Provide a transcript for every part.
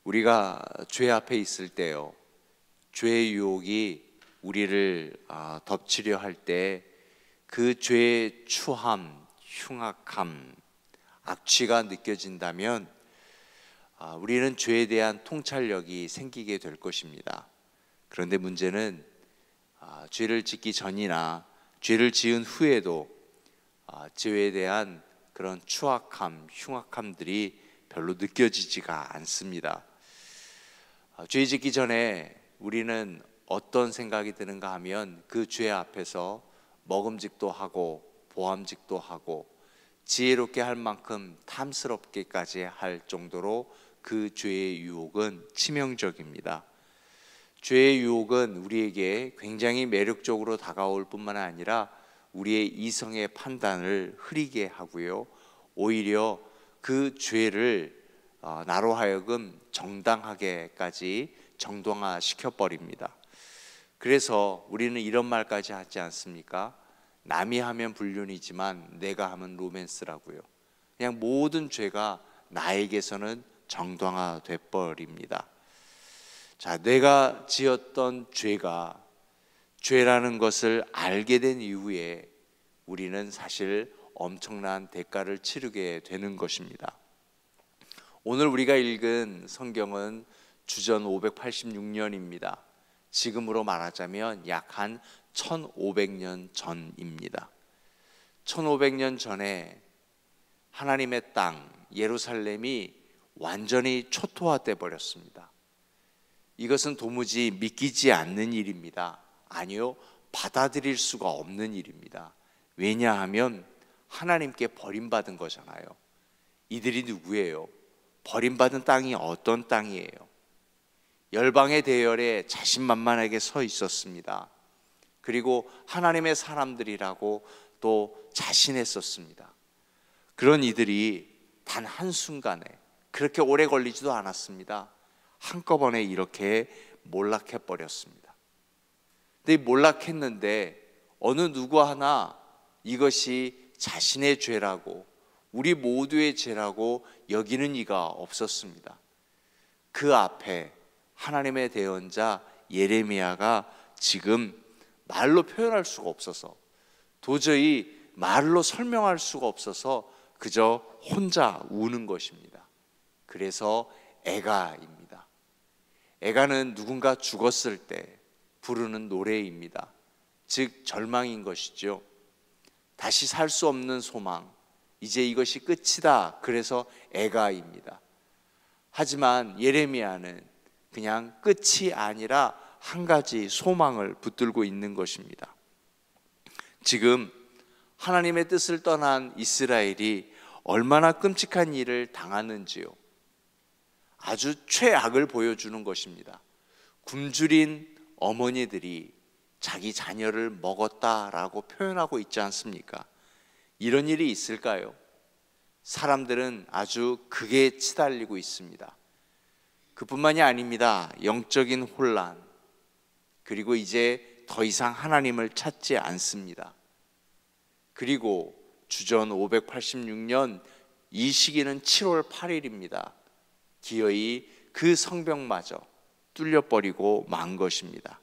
우리가 죄 앞에 있을 때요, 죄의 유혹이 우리를 덮치려 할 때 그 죄의 추함, 흉악함, 악취가 느껴진다면 우리는 죄에 대한 통찰력이 생기게 될 것입니다. 그런데 문제는 죄를 짓기 전이나 죄를 지은 후에도 죄에 대한 그런 추악함, 흉악함들이 별로 느껴지지가 않습니다. 죄 짓기 전에 우리는 어떤 생각이 드는가 하면 그 죄 앞에서 먹음직도 하고 보암직도 하고 지혜롭게 할 만큼 탐스럽게까지 할 정도로 그 죄의 유혹은 치명적입니다. 죄의 유혹은 우리에게 굉장히 매력적으로 다가올 뿐만 아니라 우리의 이성의 판단을 흐리게 하고요, 오히려 그 죄를 나로 하여금 정당하게까지 정당화시켜 버립니다. 그래서 우리는 이런 말까지 하지 않습니까? 남이 하면 불륜이지만 내가 하면 로맨스라고요. 그냥 모든 죄가 나에게서는 정당화돼 버립니다. 자, 내가 지었던 죄가 죄라는 것을 알게 된 이후에 우리는 사실 엄청난 대가를 치르게 되는 것입니다. 오늘 우리가 읽은 성경은 주전 586년입니다. 지금으로 말하자면 약 한 1500년 전입니다. 1500년 전에 하나님의 땅 예루살렘이 완전히 초토화돼 버렸습니다. 이것은 도무지 믿기지 않는 일입니다. 아니요, 받아들일 수가 없는 일입니다. 왜냐하면 하나님께 버림받은 거잖아요. 이들이 누구예요? 버림받은 땅이 어떤 땅이에요? 열방의 대열에 자신만만하게 서 있었습니다. 그리고 하나님의 사람들이라고 또 자신했었습니다. 그런 이들이 단 한순간에, 그렇게 오래 걸리지도 않았습니다, 한꺼번에 이렇게 몰락해 버렸습니다. 근데 몰락했는데 어느 누구 하나 이것이 자신의 죄라고, 우리 모두의 죄라고 여기는 이가 없었습니다. 그 앞에 하나님의 대언자 예레미야가 지금 말로 표현할 수가 없어서, 도저히 말로 설명할 수가 없어서 그저 혼자 우는 것입니다. 그래서 애가입니다. 애가는 누군가 죽었을 때 부르는 노래입니다. 즉 절망인 것이죠. 다시 살 수 없는 소망, 이제 이것이 끝이다. 그래서 애가입니다. 하지만 예레미야는 그냥 끝이 아니라 한 가지 소망을 붙들고 있는 것입니다. 지금 하나님의 뜻을 떠난 이스라엘이 얼마나 끔찍한 일을 당하는지요, 아주 최악을 보여주는 것입니다. 굶주린 어머니들이 자기 자녀를 먹었다라고 표현하고 있지 않습니까? 이런 일이 있을까요? 사람들은 아주 극에 치달리고 있습니다. 그뿐만이 아닙니다. 영적인 혼란, 그리고 이제 더 이상 하나님을 찾지 않습니다. 그리고 주전 586년 이 시기는 7월 8일입니다. 기어이 그 성벽마저 뚫려버리고 만 것입니다.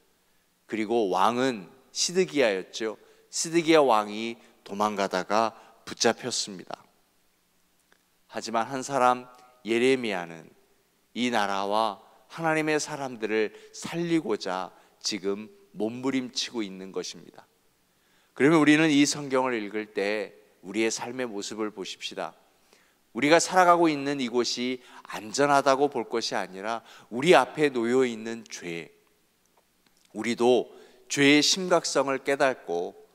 그리고 왕은 시드기야였죠. 시드기야 왕이 도망가다가 붙잡혔습니다. 하지만 한 사람 예레미야는 이 나라와 하나님의 사람들을 살리고자 지금 몸부림치고 있는 것입니다. 그러면 우리는 이 성경을 읽을 때 우리의 삶의 모습을 보십시다. 우리가 살아가고 있는 이곳이 안전하다고 볼 것이 아니라 우리 앞에 놓여 있는 죄, 우리도 죄의 심각성을 깨닫고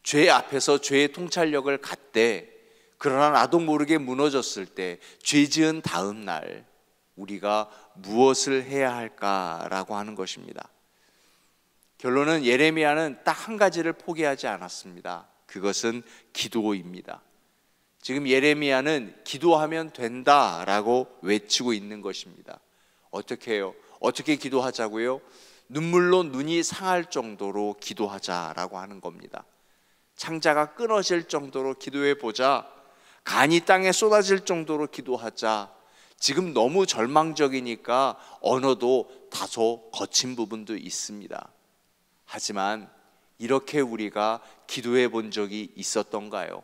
죄 앞에서 죄의 통찰력을 갖되, 그러나 나도 모르게 무너졌을 때 죄 지은 다음 날 우리가 무엇을 해야 할까라고 하는 것입니다. 결론은 예레미야는 딱 한 가지를 포기하지 않았습니다. 그것은 기도입니다. 지금 예레미야는 기도하면 된다라고 외치고 있는 것입니다. 어떻게 해요? 어떻게 기도하자고요? 눈물로 눈이 상할 정도로 기도하자라고 하는 겁니다. 창자가 끊어질 정도로 기도해 보자. 간이 땅에 쏟아질 정도로 기도하자. 지금 너무 절망적이니까 언어도 다소 거친 부분도 있습니다. 하지만 이렇게 우리가 기도해 본 적이 있었던가요?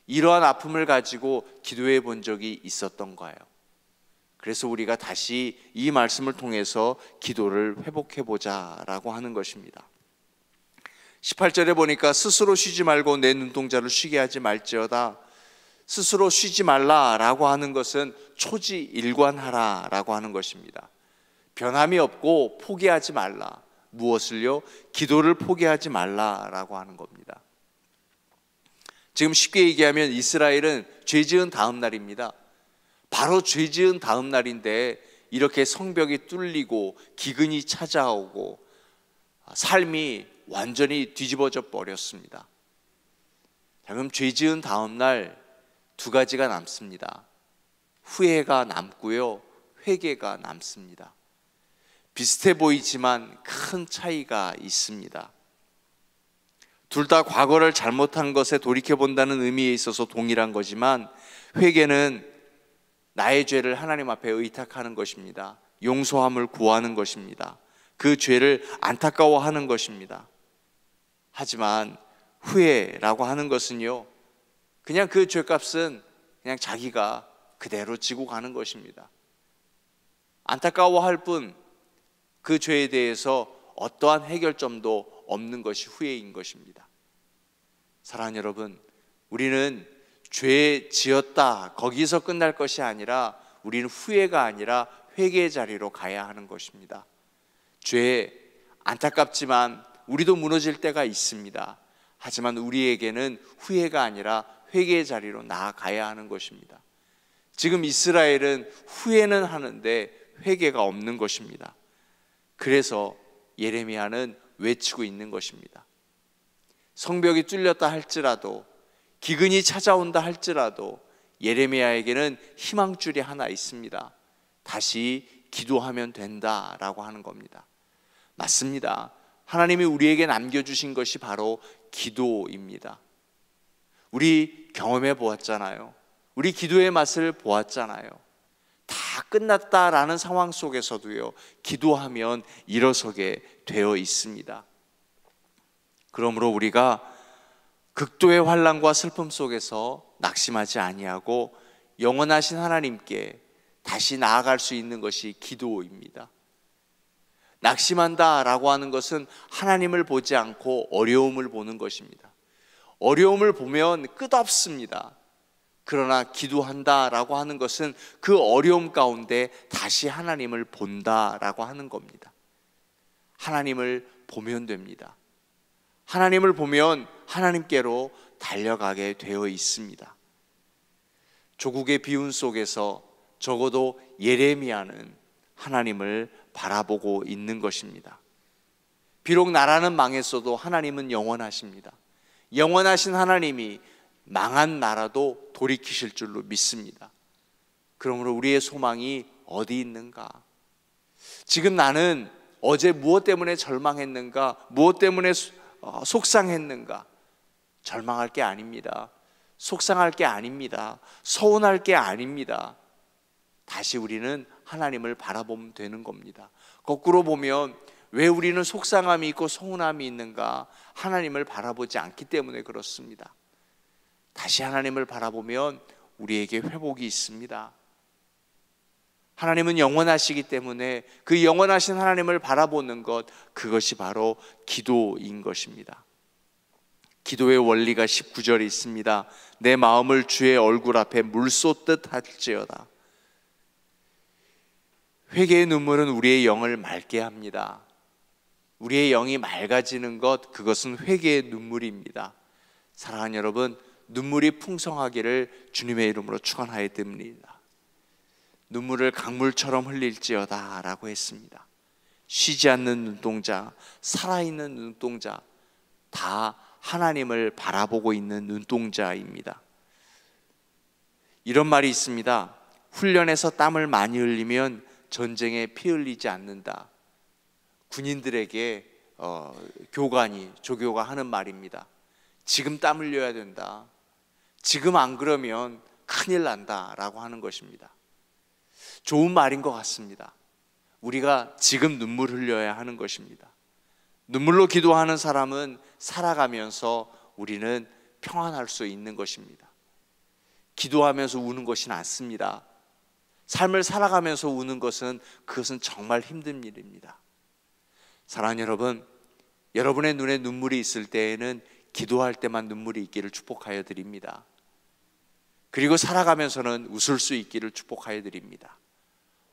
이러한 아픔을 가지고 기도해 본 적이 있었던가요? 그래서 우리가 다시 이 말씀을 통해서 기도를 회복해 보자라고 하는 것입니다. 18절에 보니까 스스로 쉬지 말고 내 눈동자를 쉬게 하지 말지어다. 스스로 쉬지 말라라고 하는 것은 초지일관하라라고 하는 것입니다. 변함이 없고 포기하지 말라. 무엇을요? 기도를 포기하지 말라라고 하는 겁니다. 지금 쉽게 얘기하면 이스라엘은 죄 지은 다음 날입니다. 바로 죄 지은 다음 날인데 이렇게 성벽이 뚫리고 기근이 찾아오고 삶이 완전히 뒤집어져 버렸습니다. 자, 그럼 죄 지은 다음 날 두 가지가 남습니다. 후회가 남고요, 회개가 남습니다. 비슷해 보이지만 큰 차이가 있습니다. 둘 다 과거를 잘못한 것에 돌이켜본다는 의미에 있어서 동일한 거지만, 회개는 나의 죄를 하나님 앞에 의탁하는 것입니다. 용서함을 구하는 것입니다. 그 죄를 안타까워하는 것입니다. 하지만 후회라고 하는 것은요, 그냥 그 죄값은 그냥 자기가 그대로 지고 가는 것입니다. 안타까워할 뿐 그 죄에 대해서 어떠한 해결점도 없는 것이 후회인 것입니다. 사랑하는 여러분, 우리는 죄 지었다 거기서 끝날 것이 아니라 우리는 후회가 아니라 회개의 자리로 가야 하는 것입니다. 죄 안타깝지만 우리도 무너질 때가 있습니다. 하지만 우리에게는 후회가 아니라 회개의 자리로 나아가야 하는 것입니다. 지금 이스라엘은 후회는 하는데 회개가 없는 것입니다. 그래서 예레미야는 외치고 있는 것입니다. 성벽이 뚫렸다 할지라도, 기근이 찾아온다 할지라도 예레미야에게는 희망줄이 하나 있습니다. 다시 기도하면 된다라고 하는 겁니다. 맞습니다. 하나님이 우리에게 남겨주신 것이 바로 기도입니다. 우리 경험해 보았잖아요. 우리 기도의 맛을 보았잖아요. 다 끝났다라는 상황 속에서도요, 기도하면 일어서게 되어 있습니다. 그러므로 우리가 극도의 환난과 슬픔 속에서 낙심하지 아니하고 영원하신 하나님께 다시 나아갈 수 있는 것이 기도입니다. 낙심한다라고 하는 것은 하나님을 보지 않고 어려움을 보는 것입니다. 어려움을 보면 끝없습니다. 그러나 기도한다라고 하는 것은 그 어려움 가운데 다시 하나님을 본다라고 하는 겁니다. 하나님을 보면 됩니다. 하나님을 보면 하나님께로 달려가게 되어 있습니다. 조국의 비운 속에서 적어도 예레미야는 하나님을 바라보고 있는 것입니다. 비록 나라는 망했어도 하나님은 영원하십니다. 영원하신 하나님이 망한 나라도 돌이키실 줄로 믿습니다. 그러므로 우리의 소망이 어디 있는가? 지금 나는 어제 무엇 때문에 절망했는가? 무엇 때문에 속상했는가? 절망할 게 아닙니다. 속상할 게 아닙니다. 서운할 게 아닙니다. 다시 우리는 하나님을 바라보면 되는 겁니다. 거꾸로 보면 왜 우리는 속상함이 있고 서운함이 있는가? 하나님을 바라보지 않기 때문에 그렇습니다. 다시 하나님을 바라보면 우리에게 회복이 있습니다. 하나님은 영원하시기 때문에 그 영원하신 하나님을 바라보는 것, 그것이 바로 기도인 것입니다. 기도의 원리가 19절에 있습니다. 내 마음을 주의 얼굴 앞에 물 쏟듯 할지어다. 회개의 눈물은 우리의 영을 맑게 합니다. 우리의 영이 맑아지는 것, 그것은 회개의 눈물입니다. 사랑하는 여러분, 눈물이 풍성하기를 주님의 이름으로 축원하여 드립니다. 눈물을 강물처럼 흘릴지어다 라고 했습니다. 쉬지 않는 눈동자, 살아있는 눈동자, 다 하나님을 바라보고 있는 눈동자입니다. 이런 말이 있습니다. 훈련에서 땀을 많이 흘리면 전쟁에 피 흘리지 않는다. 군인들에게 교관이, 조교가 하는 말입니다. 지금 땀 흘려야 된다. 지금 안 그러면 큰일 난다 라고 하는 것입니다. 좋은 말인 것 같습니다. 우리가 지금 눈물 흘려야 하는 것입니다. 눈물로 기도하는 사람은 살아가면서 우리는 평안할 수 있는 것입니다. 기도하면서 우는 것이 낫습니다. 삶을 살아가면서 우는 것은 그것은 정말 힘든 일입니다. 사랑하는 여러분, 여러분의 눈에 눈물이 있을 때에는 기도할 때만 눈물이 있기를 축복하여 드립니다. 그리고 살아가면서는 웃을 수 있기를 축복하여 드립니다.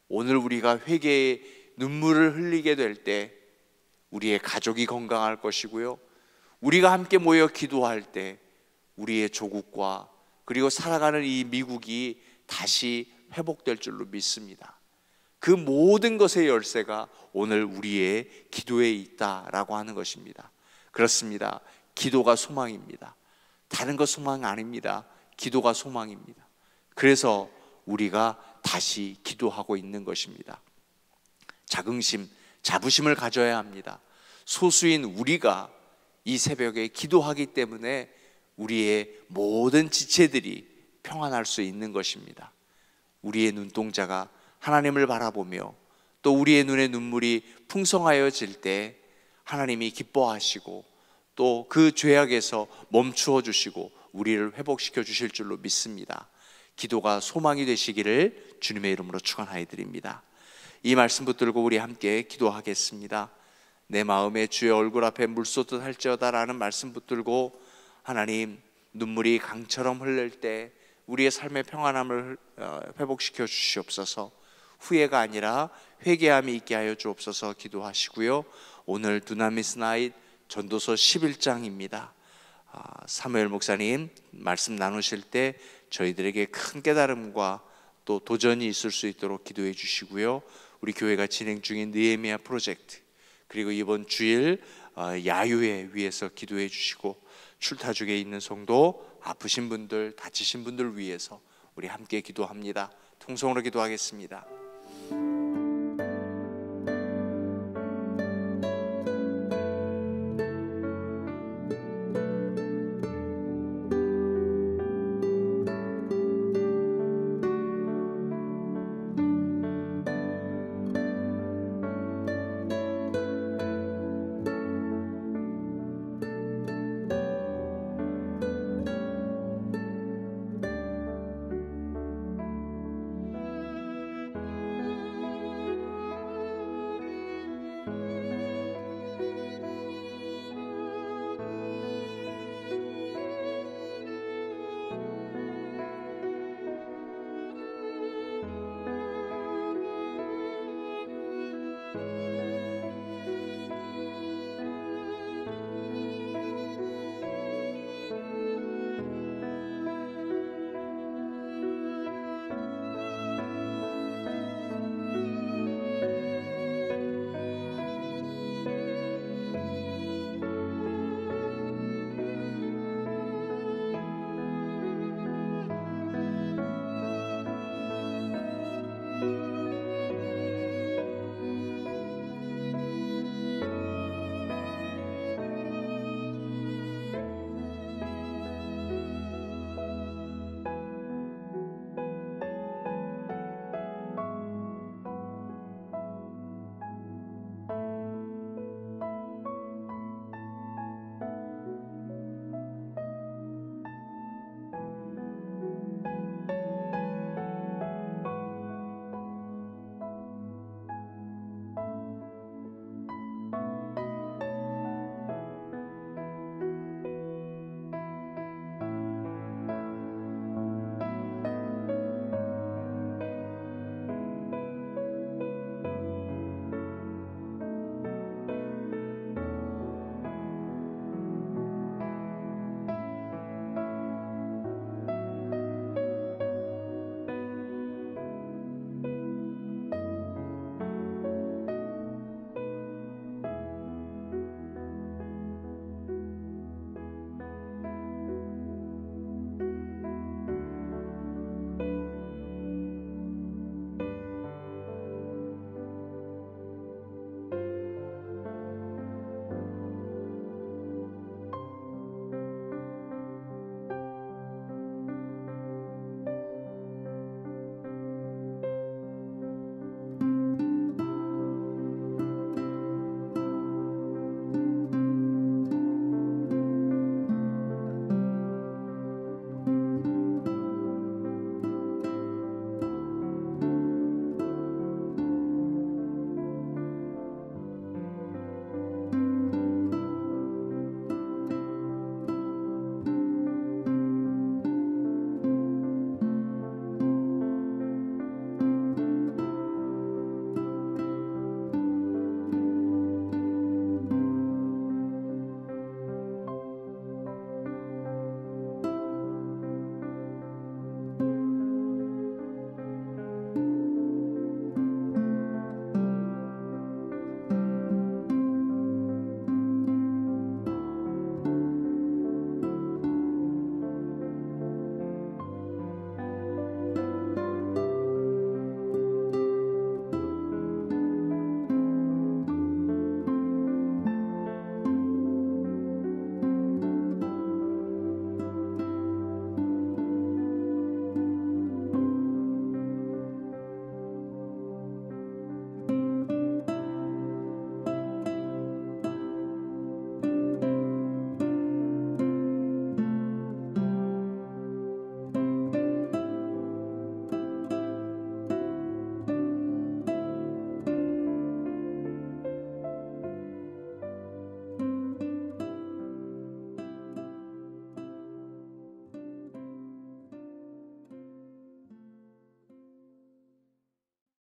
오늘 우리가 회개의 눈물을 흘리게 될 때 우리의 가족이 건강할 것이고요, 우리가 함께 모여 기도할 때 우리의 조국과 그리고 살아가는 이 미국이 다시 회복될 줄로 믿습니다. 그 모든 것의 열쇠가 오늘 우리의 기도에 있다라고 하는 것입니다. 그렇습니다. 기도가 소망입니다. 다른 것 소망 아닙니다. 기도가 소망입니다. 그래서 우리가 다시 기도하고 있는 것입니다. 자긍심, 자부심을 가져야 합니다. 소수인 우리가 이 새벽에 기도하기 때문에 우리의 모든 지체들이 평안할 수 있는 것입니다. 우리의 눈동자가 하나님을 바라보며 또 우리의 눈에 눈물이 풍성하여질 때 하나님이 기뻐하시고 또 그 죄악에서 멈추어 주시고 우리를 회복시켜 주실 줄로 믿습니다. 기도가 소망이 되시기를 주님의 이름으로 축원하여 드립니다. 이 말씀 붙들고 우리 함께 기도하겠습니다. 내 마음에 주의 얼굴 앞에 물 쏟듯 할지어다 라는 말씀 붙들고, 하나님, 눈물이 강처럼 흘릴 때 우리의 삶의 평안함을 회복시켜 주시옵소서. 후회가 아니라 회개함이 있게 하여 주옵소서 기도하시고요. 오늘 두나미스 나잇 전도서 11장입니다. 사무엘 목사님 말씀 나누실 때 저희들에게 큰 깨달음과 또 도전이 있을 수 있도록 기도해 주시고요. 우리 교회가 진행 중인 느헤미야 프로젝트, 그리고 이번 주일 야유회 위해서 기도해 주시고, 출타죽에 있는 성도, 아프신 분들, 다치신 분들 위해서 우리 함께 기도합니다. 통성으로 기도하겠습니다.